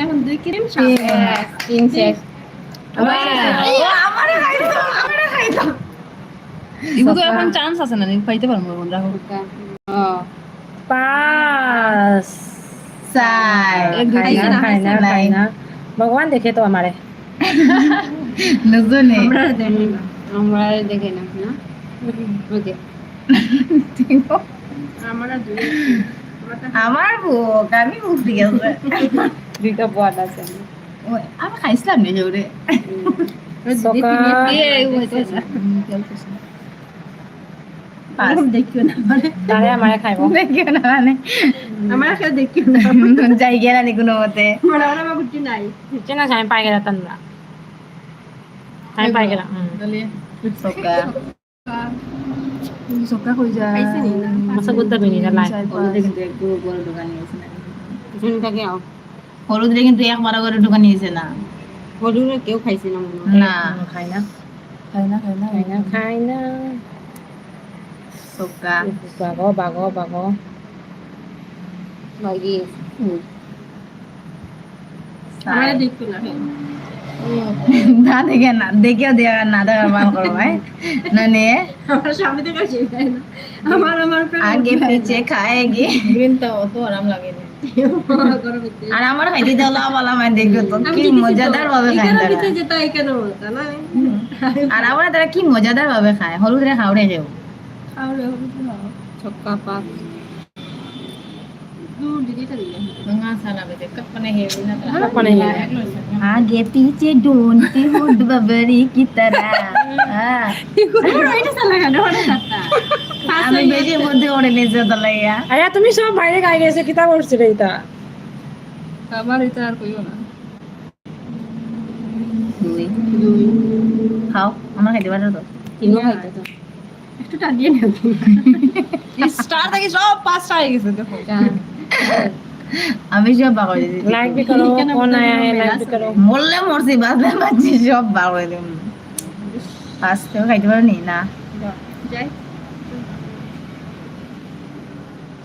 এখন 2 ক্রিম তিন শেষ আমারে খাইতো ইগুলো এখন চান্স আছে না পাইতে পারবো রাখো 5 খাইছে না, খাই না ভগবান দেখে তো আমারে নজনে আমরা দেখে না না ওকে আমার বুক আমি বুক দিয়ে গেছে দুইটা বড় আছে ওই আমি খাইছিলাম নি জোরে সকা দেখিও না মানে তারে আমারে খাইবো দেখিও না মানে আমার কেউ দেখিও না যাই গেলা নি কোনো মতে মানে আমার বুঝি নাই চেনা আমি পাই গেলাম না আমি পাই গেলাম সকা সকা কই যায় খাইছে নি না মশা করতে বিনি না লাই কিন্তু একটু বড় দোকান নিয়েছে না শুনটাকে আও হলুদ রে কিন্তু এক বড় করে দোকান নিয়েছে না হলুদ কেউ খাইছে না মনে না খাই না খাই না সকা বাগো বাগি আমার দেখো না দেখে না দেখেও দেয়া না দেখা মান করো ভাই না নে আমার সামনে থেকে আসে আমার আগে পিছে খাएगी গ্রিন তো অত আরাম লাগে না আর আমার খাইতে দাও বলা মানে দেখো তো কি মজাদার ভাবে খায় তারা ভিতরে যেটা কেন বলতা না আর আমরা তারা কি মজাদার ভাবে খায় হলুদ রে খাওড়ে কেউ খাওড়ে হলুদ খাও ছক্কা পাক आगे पीछे ढूंढती हूँ बबरी की तरह আমি বেজের মধ্যে ওড়ে নিয়েছে দলাইয়া আয়া তুমি সব বাইরে গায়ে গেছে কিতা করছ রে এটা আমার এটা আর কইও না দুই খাও আমার খাইতে পারো তো তিনও খাইতে তো একটু টানিয়ে নাও স্টার থেকে সব 5টা হয়ে গেছে দেখো আমি সব বাগড়ে দিয়েছি লাইক भी करो कौन आया है लाइक भी करो মরলে মরছি বাঁচলে বাঁচছি সব বাগড়ে দিম পাঁচ থেকে খাইতে পারো নি না যাই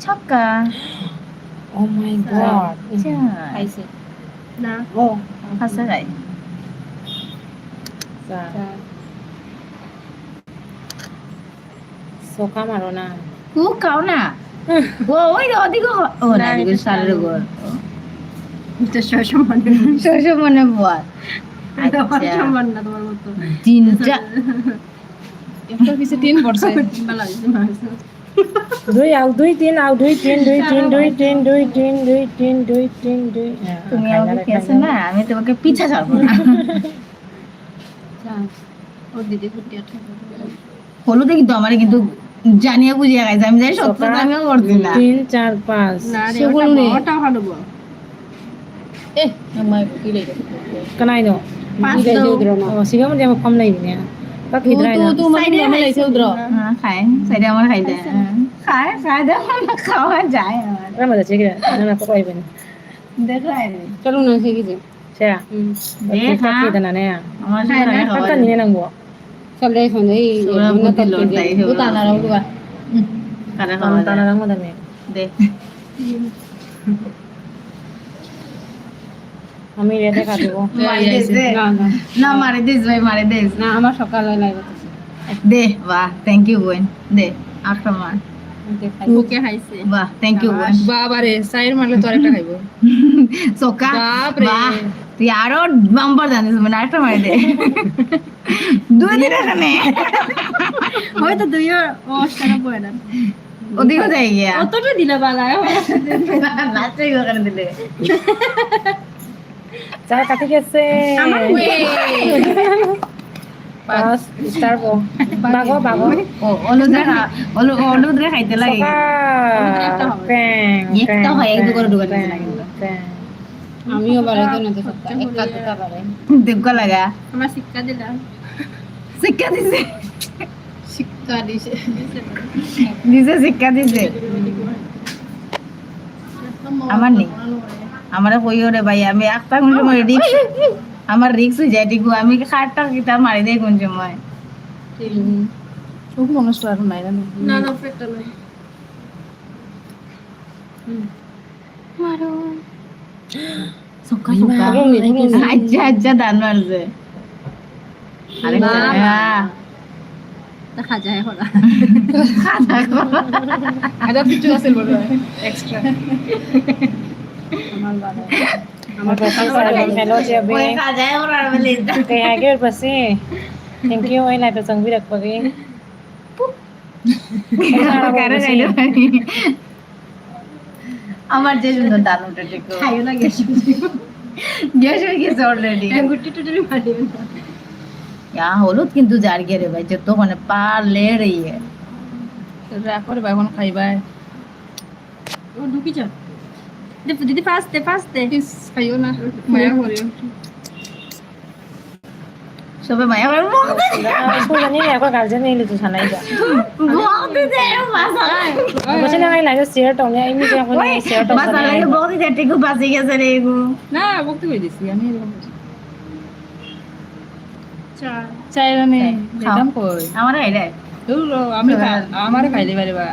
ছক্কা ও মাই গড খাইছে না ও হাসা খাই সোকা মারো না ও খাও না ও ওই ওদিকে ও না দিকে সারের ঘর এটা শশমনে শোষ মনে বল আমার সম্মান না তোমার মতো তিনটা একটা পিছে 3 পড়ছে বালা দিছে দুই আউ দুই তিন আউ দুই তিন দুই তিন দুই তিন দুই তিন দুই তিন দুই তিন দুই তুমি আমাকে কেছে না আমি তোমাকে পিছা ছাড়বো না ও দিদি ফুটিয়া হলুদে কিন্তু আমার কিন্তু জানিয়ে বুঝিয়ে গাইছে আমি জানি সত্য আমিও করছি না 3 4 5 না রে সেগুলো নেই। ওটা ভালো বল এ আমার কি লাগে कनाई दो पाँच ठीक है दो। जो उधर ना सीधा मुझे कम नहीं दिया बाकी इधर है ना तू মানে মনে লাইছে উদ্র হ্যাঁ খায় সাইডে আমার খাইতে খায় খায় দাও না খাওয়া যায় আমার अरे मजा चाहिए ना ना कोई भी नहीं দেখো আই चलो ना सीखी जी चला देख ठीक है ना ना আমার সাথে না খাওয়া kan ni nang bo सब ले सुन दे Sobrang ना buti तब Lord tayo, के sobrang बुता ना रहो दुआ kada খাওয়া हम ताना रंग मदन में দে আমি রেডে কাটবো মারি দেস দে না না না মারি দেস ভাই মারি দেস না আমার সকালে লাগবে দে বাহ থ্যাংক ইউ বোন দে আক্রমণ বুকে খাইছে বাহ থ্যাংক ইউ বোন বাবারে সাইর মারলে তো আরেকটা খাইবো সোকা বাপরে। বাহ তুই আরো বাম্পার জানিস মানে আরেকটা মারি দে দুই দিন এখানে হয়তো দুইও অষ্টানা পড়ে না ওদিকে যাই গিয়া অতটা দিলে বালায় লাস্টে ওখানে দিলে চা কাটি গেছে পাঁচ স্টার বো বাগো বাগো ও হলুদ রে খাইতে লাগে প্যাং একটা হয় এক দুটো দোকান না কিন্তু আমিও বারে তো না তো সপ্তাহ একটা দুটা বারে দেখো লাগা আমার শিক্ষা দিলাম শিক্ষা দিছে শিক্ষা দিছে দিছে শিক্ষা দিছে আমার নেই আমারে কইও রে ভাই আমি একটা কোন সময় রিক্স আমার রিক্স হয়ে যায় ঠিক আমি খাটটা কিতা মারি দেই কোন সময় খুব মনষ্ট আর নাই না না না পেটটা নাই সুকা সুকা আচ্ছা আচ্ছা দান মারছে আরেকটা দেখা যায় হলা খাতা আদা কিছু আছে বড় এক্সট্রা আমার pasal saya melo je be ওই খাজায় ওরার বলে kaya agir pasi thank you ay lai pasang birak pagi কারে যাইলো আমার যে সুন্দর দান উঠে ঠিক খাইও না গেছে গ্যাস হয়ে গেছে অলরেডি গুটি টুটি মারিও না হলুদ কিন্তু জার গিয়ে রে ভাই তো মানে পারলে রে রাখো রে ভাই এখন খাইবাই ও ঢুকি যা দিদি ফাস্টে প্লিজ খাইও না মায়া করিও সবে মায়া করে school ni aku garden ni lu tu sana ida বহুত দে মাসা basi na ngai lai share tong ya imi je aku ni share tong মাসা লাগে বহুত দে টিকু বাসি গেছে রে গো না বকতে কই দিছি আমি এরকম চা চাই নে দিতাম কই আমার আইরে আমি আমারে খাইলে পারিবা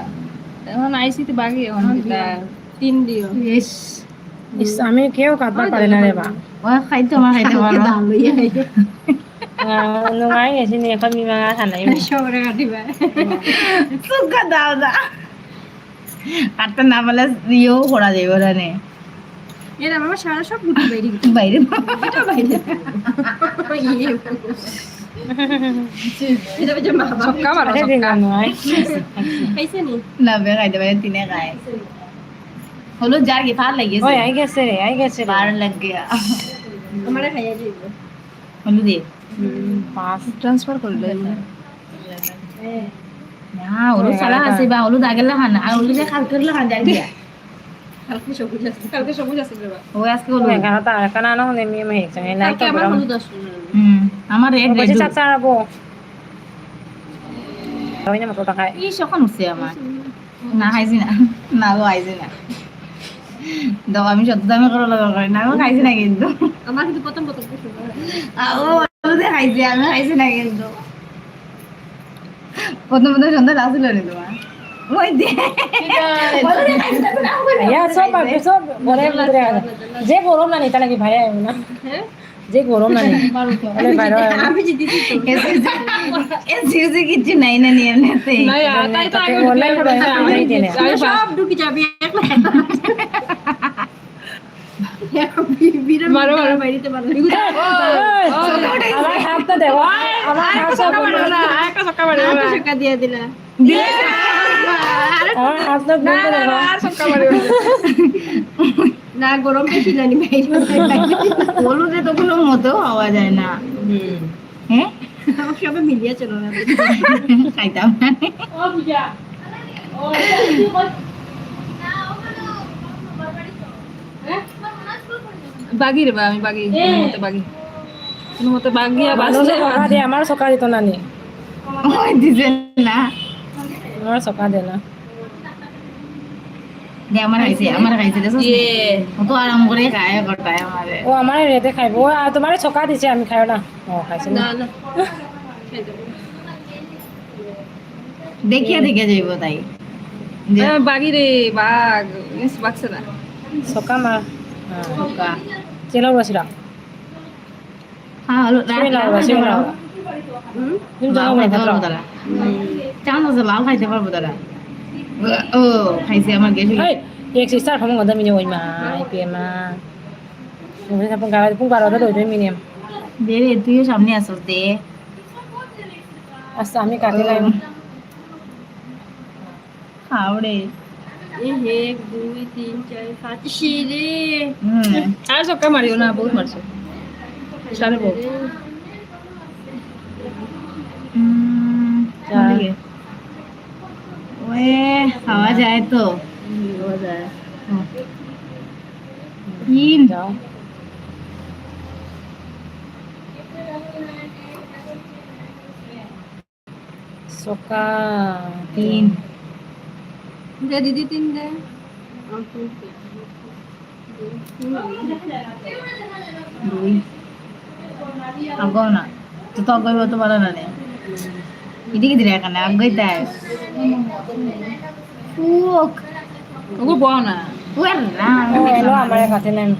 এখন আইসি তো বাকি এখন দিতা তিন দিও ইস is ami keu katba pare na re ba ওই খাইতো আমার খাইতে পারো দাম লইয়া no ngai ni sini kami mga sana imi সবরে কাটিবা সুকা দাও দা আটটা না বলে ইও করা যাবে ওরা নে এর আমার সারা সব গুটি বাইরে বাইরে এটা বাইরে এটা যে মা বাবা সব কামার ada din ano ay খাইছে নি না বে খাইতে পারে তিনে খায় হলো যার কি ফার লাগিয়েছে oy ay gese ফার লাগ গিয়া আমারে খাইয়া যাইব হলো দে pass ট্রান্সফার করলে না হলো সালা আছে বা হলো দাগেলা খান আর হলো যে খাল করলে খান যার গিয়া কালকে সবুজ আছে রে বা ওই আজকে হলো Kaya kana ta kana no ne mi mai chang na কালকে to আমার bro হলুদ আসলো আমার red basi red chak sa bo Kawin na matuta kay ই সখন উঠছে আমার না খাইছি না না গো খাইছি না দাও আমি সত্য দামে করে লাগা করি না গো খাইছি না কিন্তু আমার কিন্তু প্রথম পছন্দ ও ওদের খাইছি আমি খাইছি না কিন্তু প্রথম প্রথম সন্ধ্যা আসছিল নি তোমার ওই দে ya so ba so bore bore je gorom na ni ta lagi bhaya na হ্যাঁ je gorom na ni ole bhaya আমি যে দিছি তো এসে কিছু নাই না নিয়ে নেতে না তাই তো আগে ole bhaya nahi dene সব ঢুকি যাবে একলা বিরাট মারো মারো বাইরেতে মারো আমার হাত তো দেও আমার হাত সব না একটা সক্কা মারো একটা সক্কা দিয়ে দিলা আমার হাত তো দেও আর সক্কা মারো না গরম বেশি জানি বাইরে হলুদে তো কোনো মতো হওয়া যায় না হ্যাঁ সবে মিলিয়ে চলো না খাইতাম না বাগি রে বা আমি বাগি কোনো মতে বাগিয়া বাসলে বাসলে কথা দিয়ে আমার সকা দিত না নি ওই দিছে না আমার সকা দে না দে আমার খাইছে দেখছ ইয়ে ও তো আরাম করে খায় করতায় আমারে ও আমার রেতে খাইব ও তোমার সকা দিছে আমি খাইও না ও খাইছে না না না দেখিয়া দেখিয়া যাইব তাই যে বাগি রে বাগ ইস বাগছে না সকা মার কা চেলো বসিরা হ্যাঁ হলো সিমিলা তুমি লাল যাও না খাইতে ভাত পারবো তারা চান্স আছে লাল খাইতে পারবো তারা ও খাইছে আমার গেছে এই এক সিস্টার খামো গদা মিনি ওই মা আই পে মা তুমি না পং গাওয়া পং বারো দা দই মিনিয়াম দে রে তুইও সামনে আসছ দে আচ্ছা আমি কাটে লাইম খাওড়ে এক দুই তিন চার পাঁচ শিরে আর সক্কা মারিও না বহুত মারছো সারে বউ ওয়ে খাওয়া যায় তো তিন যাও সকা তিন দে দিদি তিন দে দুই আগো না তো তো আগো তো বলা না নে এদিকে দিলে এখানে আগোই তাই ফুক ওগো বও না Wala. ও এলো আমার কাছে নেন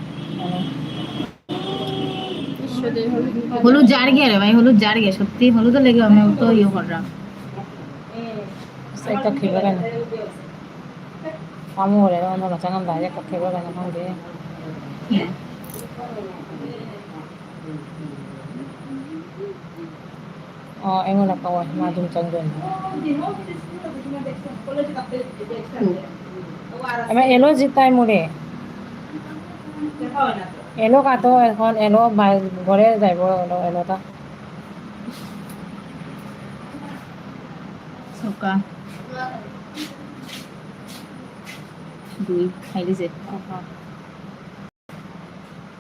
হলুদ জার গিয়ে রে ভাই হলুদ জার গিয়ে সত্যি হলুদ লেগে আমি তো ইয়ে করলাম এটা খেবে কেন কামু করে অন্য কাছে কাম দাঁড়িয়ে একটা খেবে কেন কাম দিয়ে এমন একটা মাদুম চন্দন এবার এলো জিতাই মোড়ে এলো কাটো এখন এলো ঘরে যাইব এলোটা সকা দুই খাই দিছে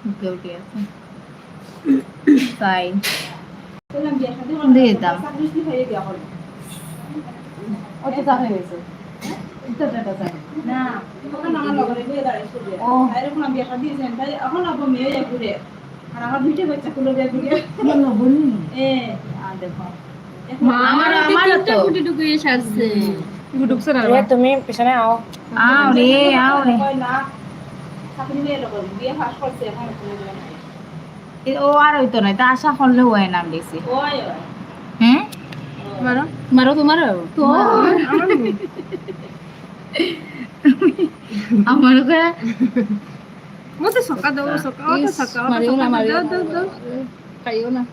ওকে ওকে আছে তাই দিয়ে দাম অত চা হয়ে গেছে না তুমি পিছনে আও আও রে ও আর হইতো না তা আশা করলে হয় নাম দিছি হ্যাঁ মারো মারো তোমার তো আমার ওকে মতে সকা দাও সকা ওটা সকা মারিও না মারিও দাও দাও খাইও না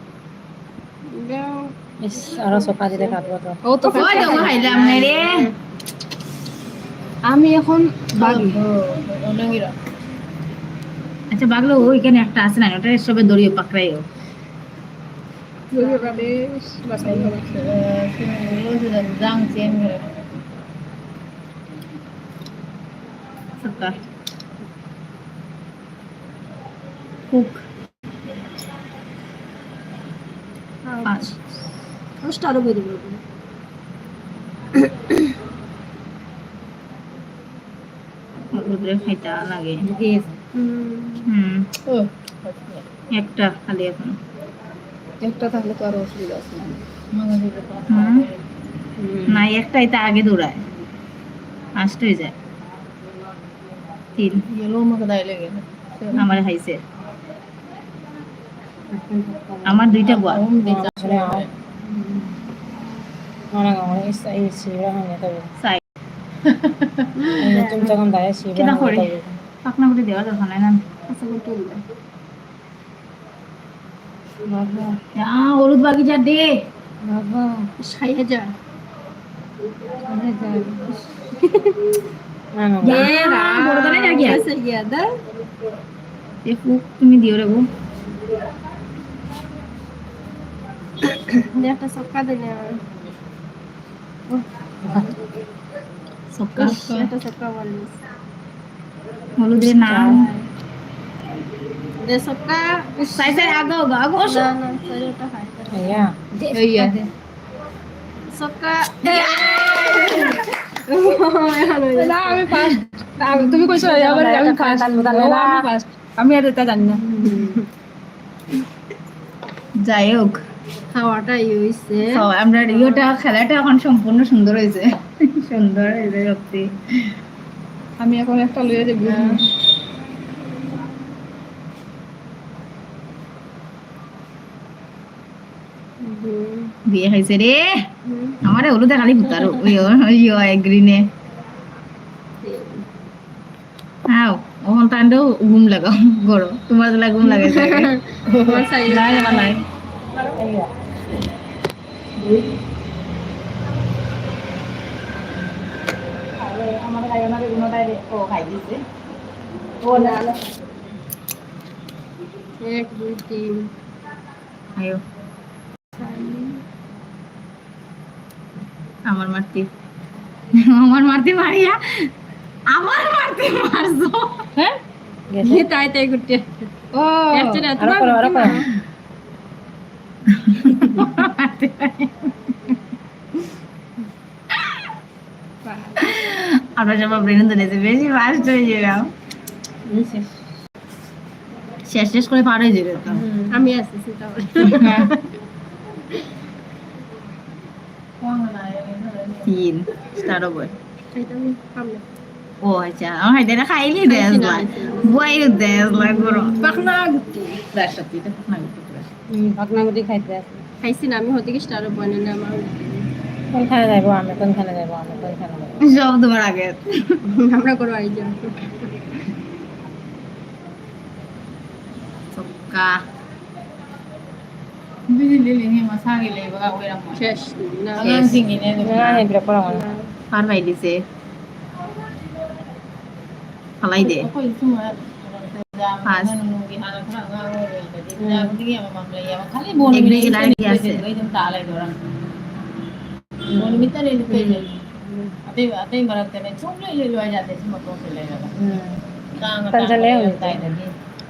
দাও ইস আরো সকা দিলে কাটবো তো ও তো ওই তো খাইলাম না রে আমি এখন বাগি আচ্ছা বাগলো ওইখানে একটা আছে না ওটা সবে দড়িয়ে পাকড়াইও কুক পাঁচ আরো বেরিয়ে দেবো খাইতে লাগে একটা খালি এখন একটা থাকলে তো আরো অসুবিধা আছে না একটাই তা আগে দৌড়ায় ফার্স্ট হয়ে যায় তিন আমাকে দায় লেগে আমার খাইছে আমার দুইটা গোয়া পিছনে আও mana ngomong is sira hanya tahu সাই তুমি যখন দাঁড়িয়ে sira কেনা করে পাকনা করে দেওয়া দরকার নাই না আচ্ছা করতে হবে হলুদ বাগিচা দে বাবা 6000 বড় করে না গিয়া ऐसे गया था এ ফুক তুমি দিও রে গো একটা সক্কা দিলে সক্কা একটা সক্কা বলিস হলুদের নাম দে সক্কা সাই সাই আগো আগো না না সরিটা খাই iya iya সক্কা না আমি ফার্স্ট তুমি কইছো আমি ফার্স্ট আমি ফার্স্ট আমি আর এটা জানি না যাই হোক খাওয়াটা হইছে আমরা ইয়েটা খেলাটা এখন সম্পূর্ণ সুন্দর হয়েছে সুন্দর হয়েছে সত্যি আমি এখন একটা লয়ে যাব বিয়ে হয়েছে রে আমারে হলুদে খালি ভুতারো গ্রিনে হ্যাঁ ওখান টান্ডেও ঘুম লাগাও গরো তোমার দিলা ঘুম লাগাইছে নাই আমার নাই আমার খাই ওনার উনোটাই ও খাই দিছে ও না 1 2 3 আয়ো আমার মারতে মারিয়া আমার মারতে মারছো হ্যাঁ ये ताई ताई गुट्टे ও एक्चुअली আরো করো আরো করো আমরা সব ব্রেন ধরেছে বেশি ফাস্ট হয়ে যাবে শেষ শেষ করে পার হয়ে যাবে তো আমি আসছি তাহলে তিন স্টার্ট হবে এটা আমি পারলে ও আচ্ছা আমার হাইতে না খাইলি দেশ লাই বই দেশ লাই গরো পাখনা গুটি ফ্রেশ হতি তো না গুটি ফ্রেশ পাকনা গুটি খাইতে আছে খাইছি না আমি হতে গেছি আরো বনে না আমার কোনখানে যাইবো আমি কোনখানে যাইবো সব তোমার আগে আমরা করো আই যাও সক্কা বিলি লিলি নি মাসা গেলে বাবা ওইরা মা শেষ না আগান সিঙ্গি নে না হেবরে পড়া মানে পার ভাই দিছে ফালাই দে পাঁচ এগুলি কি লাইন কি আছে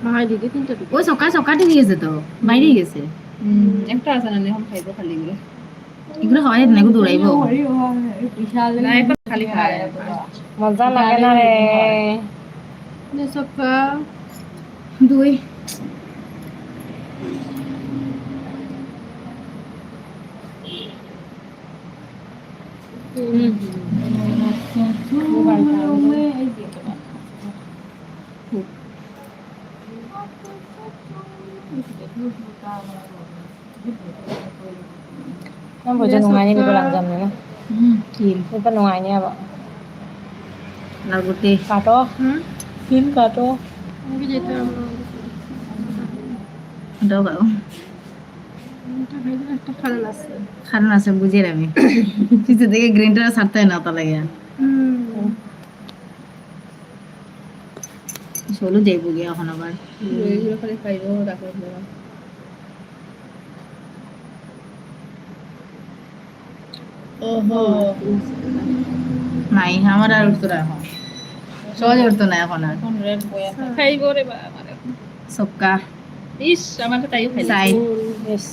মা দিদি তিনটা দিদি ওই সকাল সকালে গিয়েছে তো বাইরে গেছে একটা আছে না এখন খাইবো খালি গুলো এগুলো খাওয়া যেত না এগুলো দৌড়াইবো না এখন খালি খায় মজা লাগে না রে নে সকা দুই Kan bojo nungani di pulang jam ni. Kim Ni pa nungani apa? laguti Kato. Kim kato. আমি যেতে দাও বাবু একটা খারাপ আছে খারাপ আছে বুঝে আমি কিছু দেখে গ্রিনটা ছাড়তে না তা লাগে চলো যাইবো গিয়ে এখন আবার এগুলো খালি খাইবো রাখবো ওহো নাই আমার আর উঠতো না এখন সহজে উঠতো না এখন আর খাইবো রে বাবা সক্কা ইস আমার তো তাইও খাইলাম সাইড Yes.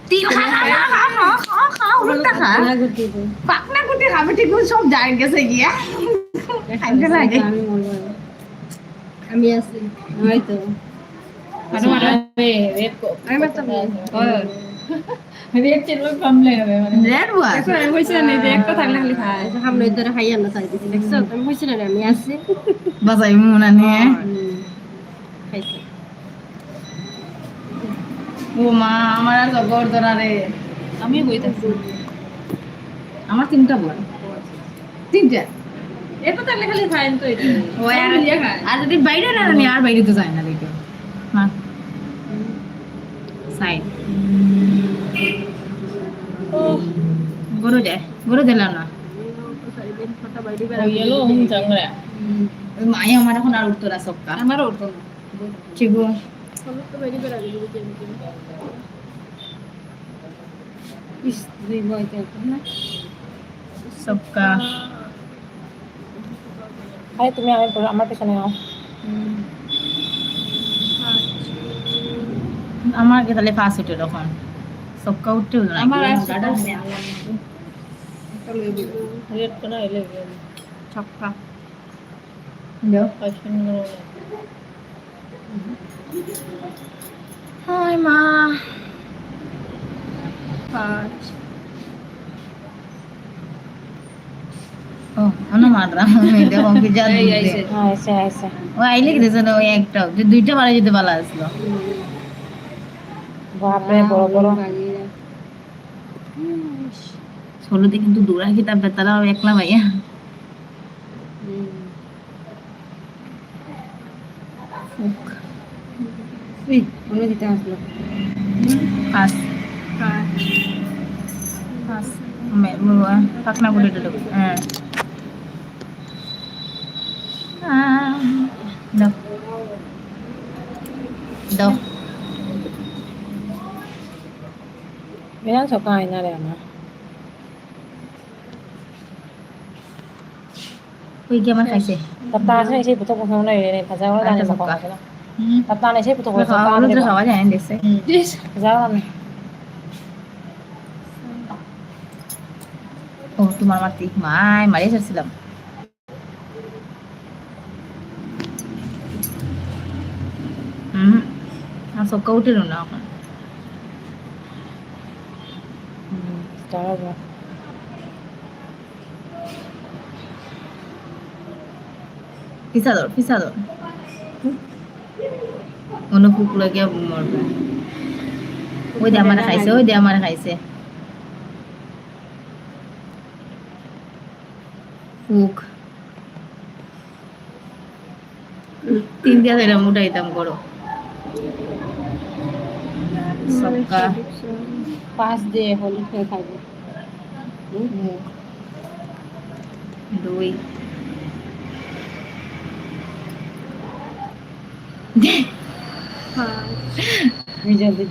তিন খা উল্টা খা Guti tu. পাকনা কুটি খাবে ঠিক সব জায়গা গেছে গিয়া খাইতে লাগে আমি আছি হয়তো আরে মারা রেড কো আমি মাত্র রেড চেলো কমলে হবে মানে রেড ওয়া আমি কইছি না যে একটা থাকলে খালি খায় সামনে ধরে খাইয়া না চাই দিছি দেখছো আমি কইছি না আমি আছি বাজাই মুনা নিয়ে খাইছি ও মা আমার আর জগর ধরা রে আমি বইতাছি আমার তিনটা বল তিনটা এটা থাকলে খালি খায় তো এটা ও আর যদি বাইরে না আমি আর বাইরে তো যাই না দেখো মা সাইড গরু দিলাম না মায়ে আমার এখন আর উঠতো না সবকা আমারও উঠতো না ঠিক Is di boy tu na. সবকা Ay তুমি আমার পেছনে নাও আমার কে তাহলে পাঁচ উঠে তখন সবকা উঠতে হলো না আমার রেড করা হইলে ছক্কা দাও হাই মা পাঁচ ও আনো মাররা দেখো কি যা দিছে আইসে আইসে ও আইলে কি দিছে না ওই একটা যে দুইটা বারে যেতে ভালো আসলো বাপরে বড় বড় ষোলোতে কিন্তু দৌড়া কি তার বেতারা একলা ভাইয়া উই অন্য দিতে আসলো পাঁচ পাঁচ পাকনা করে দিল হ্যাঁ দাও দাও Bilang suka ini deh mah. ওই কি আমার খাইছে Tata saya sih butuh kosong nih ini pasal orang tanya Suka. mau. Tata nih sih butuh kosong খাওয়া kan. হলো খাওয়া যায় না দেখছে Jalan. ও তোমার মাতি মাই মারিয়ে ছাড়ছিলাম আর সবকা উঠেল না এখন Jalan. পিছা ধর অনুপুক লাগে মরবে ওই দিয়ে আমার খাইছে ফুক 3 দিয়া ধরে উঠাইতাম করো সক্কা 5 দিয়ে হলি খেয়ে খাবো 2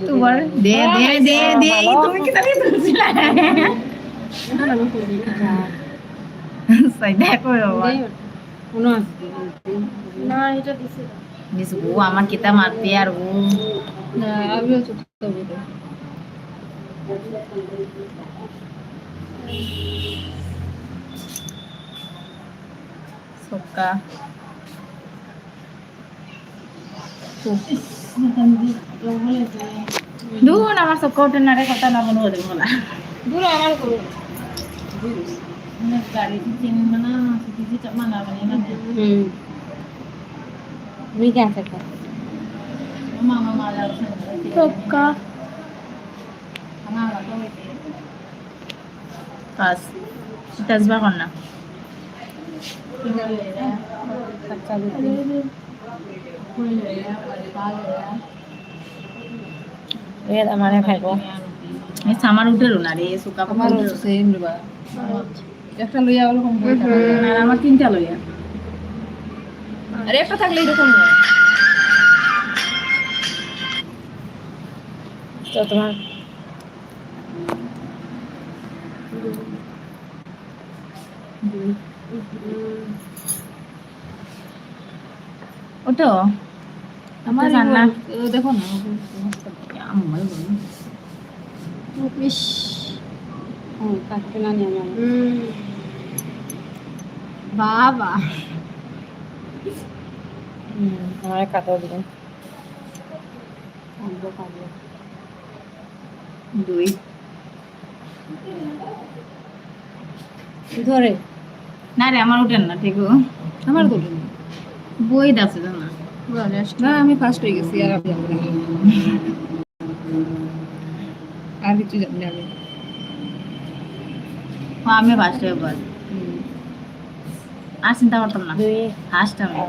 তোমার দে তুমি কি তাহলে তুলছিলা সাই দেখো বাবা না এটা দিছে মিস ও আমার কিতা মারতে আর ও না আমিও ছোট হবে সক্কা দূর আমার সক্কা ওঠে না রে কথা না মনে হতে বলা দূর আমার করো গাড়ি চিনবে না কিছু চাপ মানা মানে না मी क्या करता মামা মালা সক্কা পাস তাজবা কর না अच्छा देते এর আমারে খাইব এই সামার উঠেরও না রে সুকা আমার সেম রে একটা লইয়া হলো কম আর আমার 3টা লইয়া আরে একটা থাকলে এরকম হয় তো তোমার ওটো আমার জান্না দেখো না আমার বল ইস কাটতে না নিয়ে আমার বাবা আমারে কাটো দিবেন কাটবো কাটবো 2 ধরে না রে আমার উঠেন না ঠিক আমার ধরে বই আছে তো না না আমি ফার্স্ট হয়ে গেছি আর আপনি আর কিছু জানি না আমি ফার্স্ট হয়ে বল আর চিন্তা করতাম না 2 ফার্স্ট আমি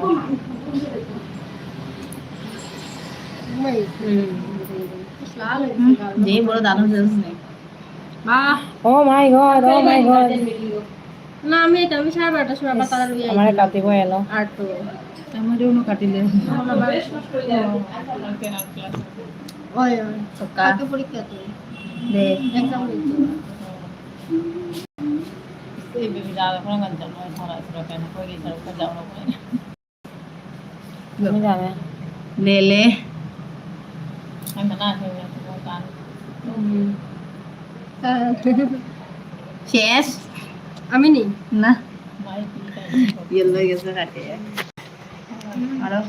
যে বড় দাদু জেলস নেই ও মাই গড না আমি এটা আমি 12:30টার সময় আবার তারা লইয়া আমারে কাটিব এলো আর তো আমারও নো কাটিলে ওই সক্কা কাকে পরীক্ষা তো দে এক্সাম হইতো এই বেবি যা এখন গান নয় ধরা পুরো কেন কই গেছে ওটা যাও না কই তুমি জানে লে আমি না হই না তো কান শেষ আমি নি না ইয়েলো গেছে কাটে আরো